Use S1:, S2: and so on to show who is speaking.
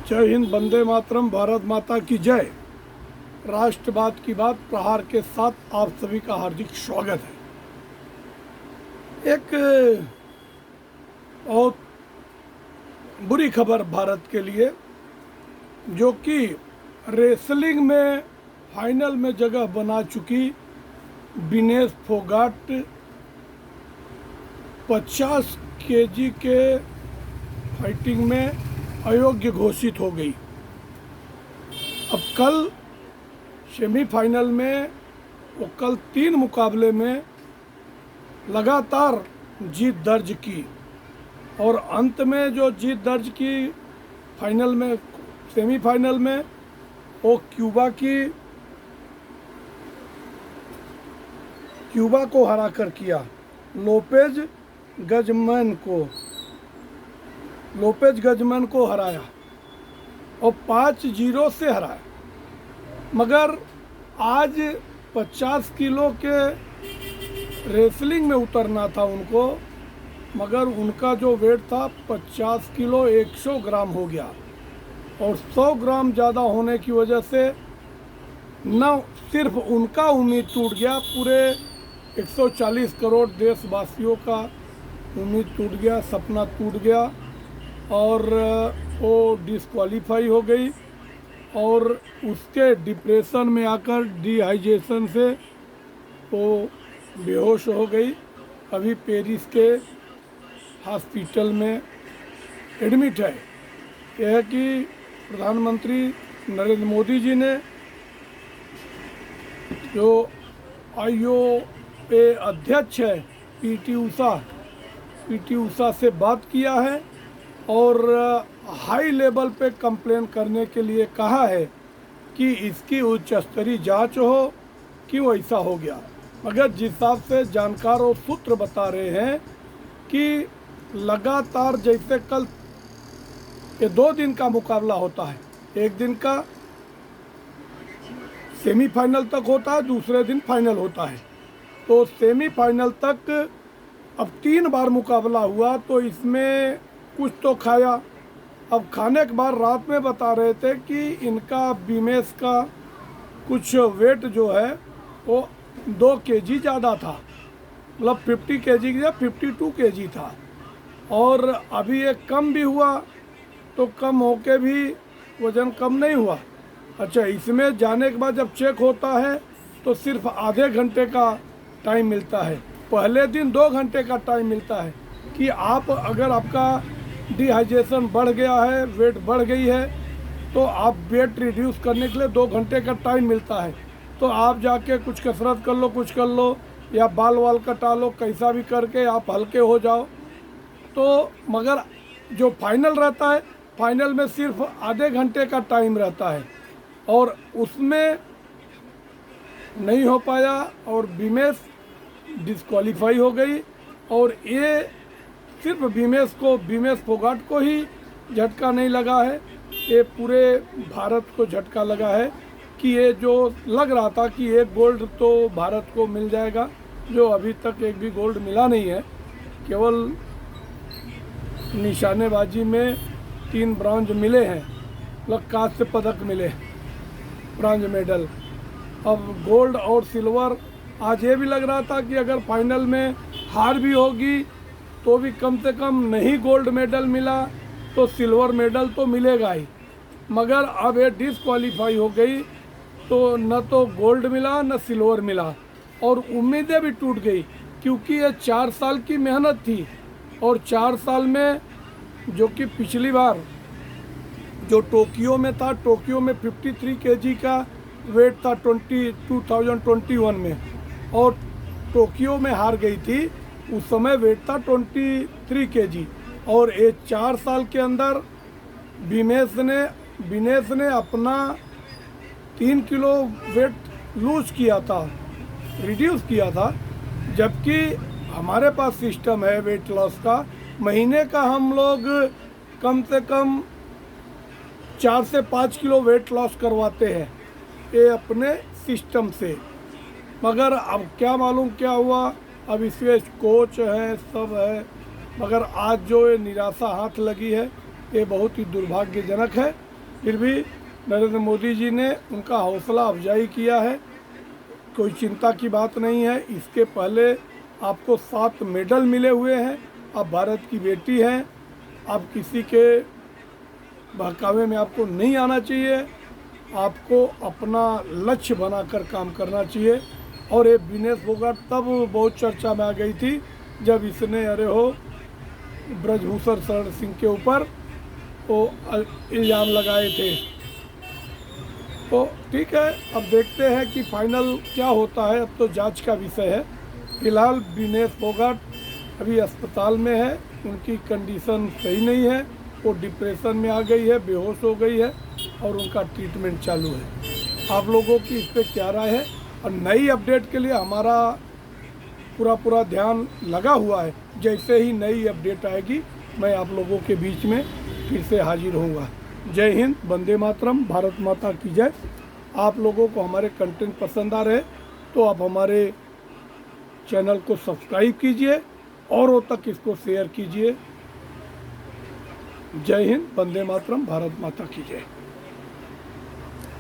S1: जय हिंद, वंदे मातरम, भारत माता की जय। राष्ट्रवाद की बात प्रहार के साथ आप सभी का हार्दिक स्वागत है। एक बहुत बुरी खबर भारत के लिए, जो कि रेसलिंग में फाइनल में जगह बना चुकी विनेश फोगाट 50 केजी के फाइटिंग में अयोग्य घोषित हो गई। अब कल सेमीफाइनल में वो कल 3 मुकाबले में लगातार जीत दर्ज की और अंत में जो जीत दर्ज की फाइनल में, सेमीफाइनल में, वो क्यूबा को हराकर किया। लोपेज गजमैन को हराया और 5-0 से हराया। मगर आज 50 किलो के रेसलिंग में उतरना था उनको, मगर उनका जो वेट था 50 किलो 100 ग्राम हो गया और 100 ग्राम ज़्यादा होने की वजह से न सिर्फ उनका उम्मीद टूट गया, पूरे 140 करोड़ देशवासियों का उम्मीद टूट गया, सपना टूट गया और वो डिस्क्वालीफाई हो गई और उसके डिप्रेशन में आकर डिहाइड्रेशन से वो बेहोश हो गई। अभी पेरिस के हॉस्पिटल में एडमिट है। यह है कि प्रधानमंत्री नरेंद्र मोदी जी ने जो IOA अध्यक्ष है पीटी उषा से बात किया है और हाई लेवल पे कंप्लेन करने के लिए कहा है कि इसकी उच्च स्तरीय जांच हो, क्यों ऐसा हो गया। मगर जिस हिसाब से जानकार और सूत्र बता रहे हैं कि लगातार, जैसे कल ये 2 दिन का मुकाबला होता है, एक दिन का सेमीफाइनल तक होता है, दूसरे दिन फाइनल होता है। तो सेमीफाइनल तक अब 3 बार मुकाबला हुआ, तो इसमें कुछ तो खाया। अब खाने के बाद रात में बता रहे थे कि इनका विमेश का कुछ वेट जो है वो 2 केजी ज़्यादा था, मतलब 50 केजी या 52 केजी था। और अभी ये कम भी हुआ तो कम होके भी वज़न कम नहीं हुआ। अच्छा, इसमें जाने के बाद जब चेक होता है तो सिर्फ आधे घंटे का टाइम मिलता है। पहले दिन 2 घंटे का टाइम मिलता है कि आप अगर आपका डिहाइड्रेशन बढ़ गया है, वेट बढ़ गई है, तो आप वेट रिड्यूस करने के लिए 2 घंटे का टाइम मिलता है। तो आप जाके कुछ कसरत कर लो, कुछ कर लो, या बाल वाल कटा लो, कैसा भी करके आप हल्के हो जाओ। तो मगर जो फाइनल रहता है, फाइनल में सिर्फ आधे घंटे का टाइम रहता है और उसमें नहीं हो पाया और विमेश डिस्क्वालीफाई हो गई। और ये सिर्फ विमेश फोगाट को ही झटका नहीं लगा है, ये पूरे भारत को झटका लगा है कि ये जो लग रहा था कि 1 गोल्ड तो भारत को मिल जाएगा, जो अभी तक एक भी गोल्ड मिला नहीं है। केवल निशानेबाजी में 3 ब्रॉन्ज मिले हैं, मतलब कांस्य पदक मिले, ब्रॉन्ज मेडल। अब गोल्ड और सिल्वर, आज ये भी लग रहा था कि अगर फाइनल में हार भी होगी तो भी कम से कम नहीं गोल्ड मेडल मिला तो सिल्वर मेडल तो मिलेगा ही। मगर अब ये डिस्क्वालीफाई हो गई तो न तो गोल्ड मिला न सिल्वर मिला और उम्मीदें भी टूट गई, क्योंकि ये 4 साल की मेहनत थी और 4 साल में, जो कि पिछली बार जो टोक्यो में था, टोक्यो में 53 केजी का वेट था 2021 में, और टोक्यो में हार गई थी। उस समय वेट था 23 केजी और ये 4 साल के अंदर विनेश ने अपना 3 किलो वेट लूज किया था, रिड्यूस किया था। जबकि हमारे पास सिस्टम है वेट लॉस का, महीने का हम लोग कम से कम 4 से 5 किलो वेट लॉस करवाते हैं ये अपने सिस्टम से। मगर अब क्या मालूम क्या हुआ, अब इसमें कोच है, सब है, मगर आज जो ये निराशा हाथ लगी है ये बहुत ही दुर्भाग्यजनक है। फिर भी नरेंद्र मोदी जी ने उनका हौसला अफजाई किया है, कोई चिंता की बात नहीं है। इसके पहले आपको 7 मेडल मिले हुए हैं, आप भारत की बेटी हैं, आप किसी के बहकावे में आपको नहीं आना चाहिए, आपको अपना लक्ष्य बनाकर काम करना चाहिए। और ये विनेश फोगाट तब बहुत चर्चा में आ गई थी जब इसने ब्रजभूषण शरण सिंह के ऊपर वो इल्ज़ाम लगाए थे। तो ठीक है, अब देखते हैं कि फाइनल क्या होता है, अब तो जांच का विषय है। फिलहाल विनेश फोगाट अभी अस्पताल में है, उनकी कंडीशन सही नहीं है, वो डिप्रेशन में आ गई है, बेहोश हो गई है और उनका ट्रीटमेंट चालू है। आप लोगों की इस पर क्या राय है? और नई अपडेट के लिए हमारा पूरा ध्यान लगा हुआ है। जैसे ही नई अपडेट आएगी मैं आप लोगों के बीच में फिर से हाजिर होऊंगा। जय हिंद, वंदे मातरम, भारत माता की जय। आप लोगों को हमारे कंटेंट पसंद आ रहे तो आप हमारे चैनल को सब्सक्राइब कीजिए, औरों तक इसको शेयर कीजिए। जय हिंद, वंदे मातरम, भारत माता की जय।